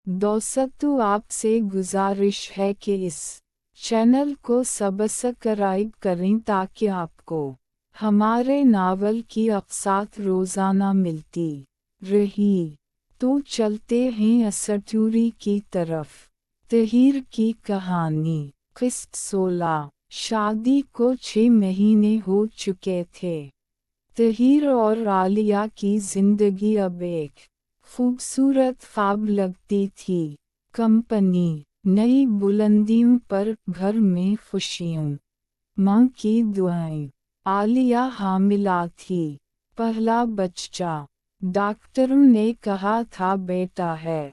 दोस्तों, आपसे गुजारिश है कि इस चैनल को सब्सक्राइब करें ताकि आपको हमारे नावल की अक़सात रोज़ाना मिलती रही। तो चलते हैं असटूरी की तरफ। तहीर की कहानी। क़िस्त 16। शादी को 6 महीने हो चुके थे। तहीर और आलिया की जिंदगी अब एक खूबसूरत ख्वाब लगती थी। कंपनी, नई बुलंदियों पर घर में खुशियों, माँ की दुआएं। आलिया हामिला थी। पहला बच्चा। डॉक्टरों ने कहा था बेटा है।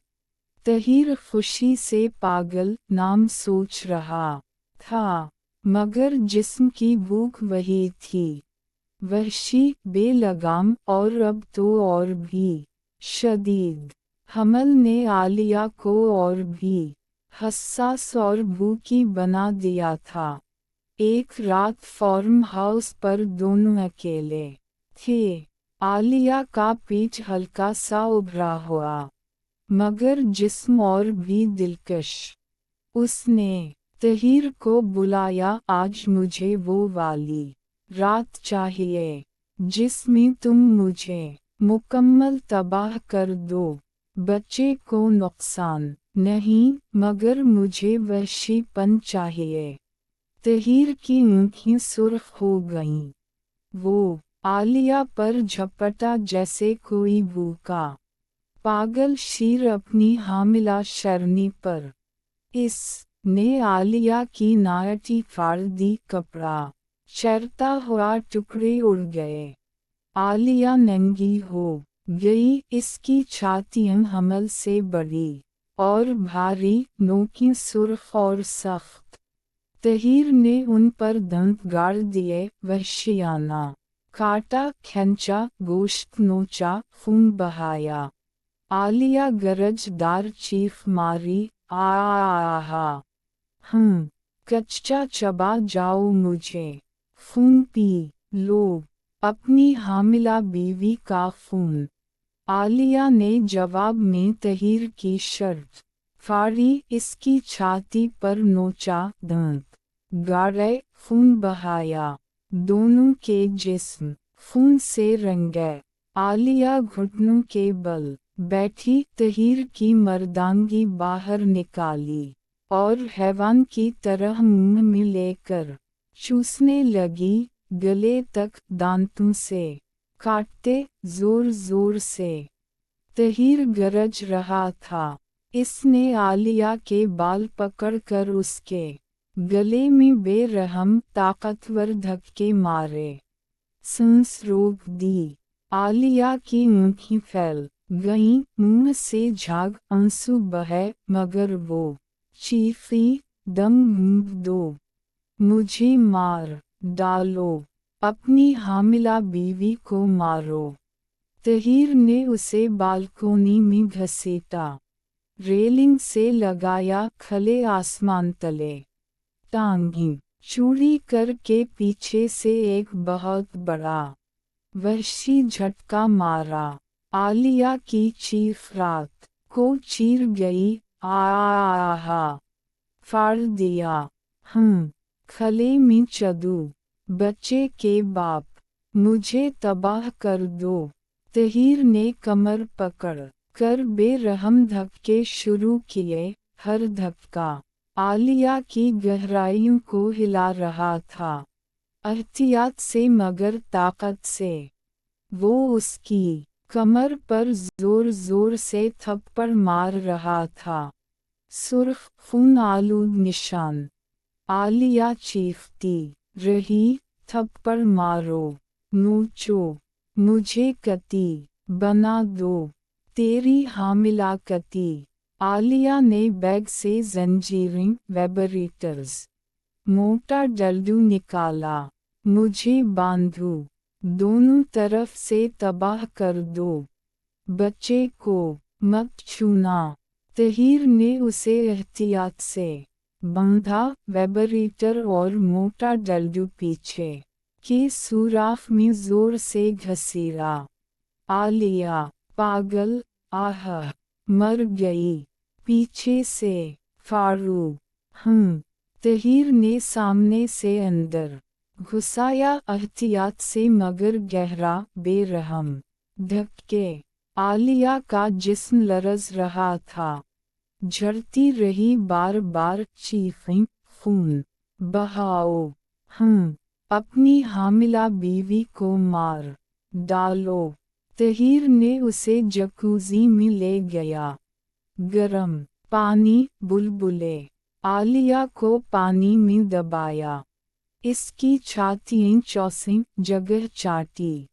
तहीर खुशी से पागल नाम सोच रहा था, मगर जिस्म की भूख वही थी, वहशी, बेलगाम और अब तो और भी शदीद। हमल ने आलिया को और भी हसास और भूखी बना दिया था। एक रात फार्म हाउस पर दोनों अकेले थे। आलिया का पीठ हल्का सा उभरा हुआ, मगर जिस्म और भी दिलकश। उसने तहीर को बुलाया, आज मुझे वो वाली रात चाहिए जिसमें तुम मुझे मुकम्मल तबाह कर दो। बच्चे को नुकसान नहीं, मगर मुझे वहशीपन चाहिए। तहीर की आँखें सुर्ख हो गईं। वो आलिया पर झपटा जैसे कोई भूखा पागल शेर अपनी हामिला शरनी पर। इस ने आलिया की नायटी फाड़ दी, कपड़ा चरता हुआ टुकड़े उड़ गए। आलिया नंगी हो गई, इसकी छातियां हमल से बड़ी और भारी, नोकें सुर्ख और सख्त। तहीर ने उन पर दंत गाड़ दिए, वहशियाना काटा, खींचा, गोश्त नोचा, खून बहाया। आलिया गरजदार चीख मारी, आहा, कच्चा चबा जाओ मुझे, खून पी लो, अपनी हामिला बीवी का खून। आलिया ने जवाब में तहीर की शर्त फाड़ी, इसकी छाती पर नोचा, दांत गाड़े, खून बहाया। दोनों के जिस्म खून से रंगे। आलिया घुटनों के बल बैठी, तहीर की मर्दांगी बाहर निकाली और हैवान की तरह मुंह में लेकर चूसने लगी, गले तक, दांतों से काटते, जोर जोर से। तहीर गरज रहा था। इसने आलिया के बाल पकड़कर उसके गले में बेरहम ताकतवर धक्के मारे। सांस रोक दी। आलिया की आँखें फैल गईं, मुंह से झाग आंसू बहे, मगर वो चीखी, दम घूंट दो, मुझे मार डालो, अपनी हामिला बीवी को मारो। तहीर ने उसे बालकोनी में घसीटा, रेलिंग से लगाया, खले आसमान तले टांगी चूड़ी करके पीछे से एक बहुत बड़ा वहशी झटका मारा। आलिया की चीख रात को चीर गई, आहा, फाड़ दिया। खले में चदू, बच्चे के बाप, मुझे तबाह कर दो। तहीर ने कमर पकड़ कर बेरहम धक्के शुरू किए, हर धक्का आलिया की गहराइयों को हिला रहा था। एहतियात से मगर ताकत से वो उसकी कमर पर जोर जोर से थप्पड़ मार रहा था। सुर्ख खून आलूद निशान। आलिया चीखती रही, थप्पड़ मारो, नोचो, मुझे कती बना दो, तेरी हामिला कती। आलिया ने बैग से जंजीरें, वाइब्रेटर्स, मोटा डल्डू निकाला, मुझे बांधो, दोनों तरफ से तबाह कर दो, बच्चे को मत छूना। तहीर ने उसे एहतियात से बांधा, वाइब्रेटर और मोटा डल्डू पीछे के सुराख में जोर से घसीरा। आलिया पागल, आह, मर गई, पीछे से फारूक। तहीर ने सामने से अंदर घुसाया एहतियात से मगर गहरा बेरहम धक्के। आलिया का जिस्म लरज रहा था, झड़ती रही बार बार चीखें, खून बहाओ, अपनी हामिला बीवी को मार डालो। तहीर ने उसे जकूज़ी में ले गया। गरम पानी बुलबुले। आलिया को पानी में दबाया, इसकी छातियाँ चौंसी जगह चाटी,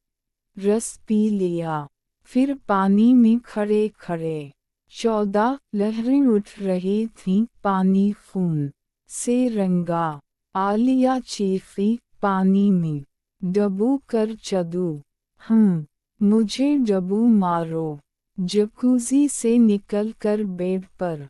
रस पी लिया। फिर पानी में खड़े खड़े 14 लहरें उठ रही थीं, पानी खून से रंगा। आलिया चीखी, पानी में डबू कर चदू, मुझे डबू मारो। जकूज़ी से निकल कर बेड पर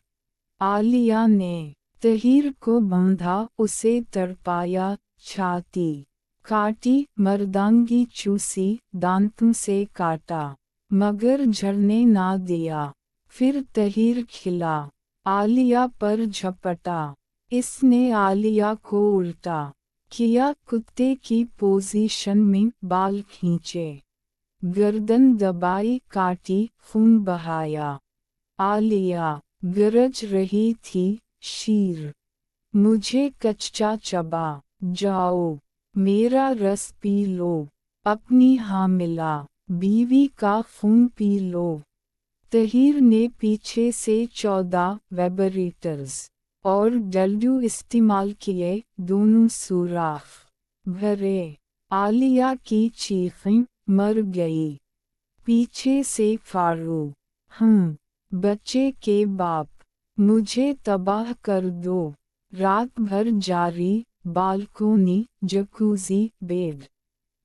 आलिया ने तहीर को बांधा, उसे तड़पाया, छाती काटी, मर्दांगी चूसी, दांतों से काटा, मगर झड़ने ना दिया। फिर तहीर खिला, आलिया पर झपटा। इसने आलिया को उल्टा किया, कुत्ते की पोजीशन में बाल खींचे, गर्दन दबाई, काटी, खून बहाया। आलिया गरज रही थी, शीर मुझे कच्चा चबा जाओ, मेरा रस पी लो, अपनी हामिला बीवी का खून पी लो। तहीर ने पीछे से 14 वाइब्रेटर्स और डल्डू इस्तेमाल किए, दोनों सुराख भरे। आलिया की चीखें, मर गई। पीछे से फारूक, बच्चे के बाप, मुझे तबाह कर दो। रात भर जारी, बालकोनी, जकूज़ी, बेड,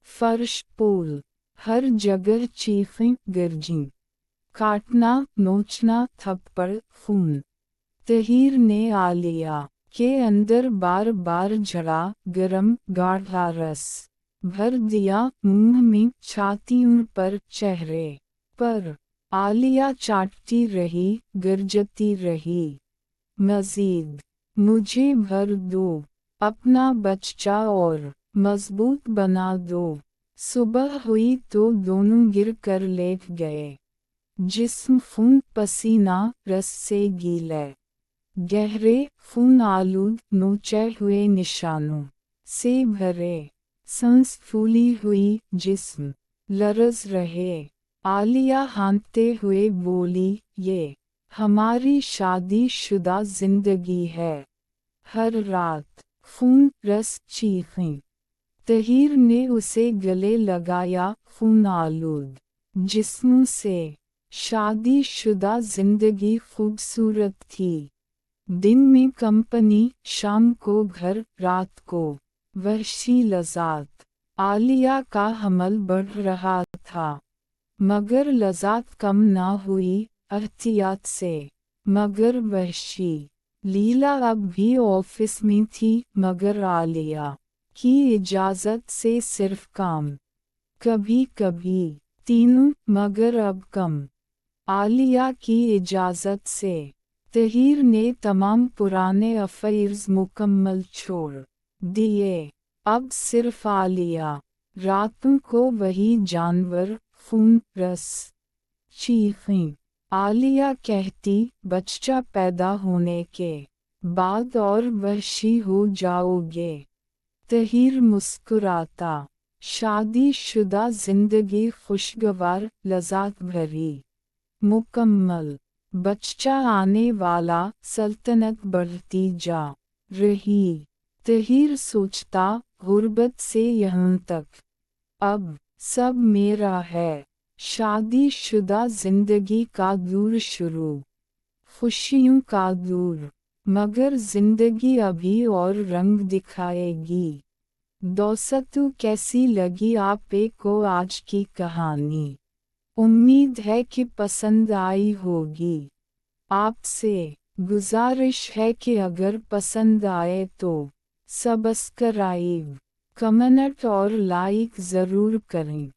फर्श, पोल, हर जगह चीखें, गर्जी, काटना, नोचना, थप्पड़, खून। तहीर ने आलिया के अंदर बार बार झड़ा गरम गाढ़ा रस भर दिया, मुंह में, छातियों पर, चेहरे पर। आलिया चाटती रही, गरजती रही, मज़ीद मुझे भर दो, अपना बच्चा और मजबूत बना दो। सुबह हुई तो दोनों गिर कर लेट गए, जिस्म खून पसीना रस से गीले, गहरे खून आलूद, नोचे हुए निशानों से भरे। सांस फूली हुई, जिस्म लरज रहे। आलिया हाँकते हुए बोली, ये हमारी शादी शुदा जिंदगी है। हर रात खून, रस, चीखें। तहीर ने उसे गले लगाया, खून आलूद जिस्मों से। शादी शुदा जिंदगी खूबसूरत थी। दिन में कंपनी, शाम को घर, रात को वहशी लज़ात। आलिया का हमल बढ़ रहा था, मगर लज़ात कम ना हुई, एहतियात से, मगर वहशी। लीला अब भी ऑफिस में थी, मगर आलिया की इजाज़त से सिर्फ काम, कभी कभी तीनों, मगर अब कम। आलिया की इजाज़त से तहीर ने तमाम पुराने अफ़ैर्स मुकम्मल छोड़ दिए। अब सिर्फ आलिया, रातों को वही जानवर, खून, रस, चीखें। आलिया कहती, बच्चा पैदा होने के बाद और वहशी हो जाओगे। तहीर मुस्कुराता, शादी शुदा जिंदगी खुशगवार, लज़ात भरी, मुकम्मल। बच्चा आने वाला, सल्तनत बढ़ती जा रही। तहीर सोचता, गुर्बत से यहाँ तक, अब सब मेरा है। शादी शुदा जिंदगी का दूर शुरू, खुशियों का दूर, मगर जिंदगी अभी और रंग दिखाएगी। दोस्तों, कैसी लगी आप को आज की कहानी? उम्मीद है कि पसंद आई होगी। आपसे गुजारिश है कि अगर पसंद आए तो सब्सक्राइब, कमेंट और लाइक ज़रूर करें।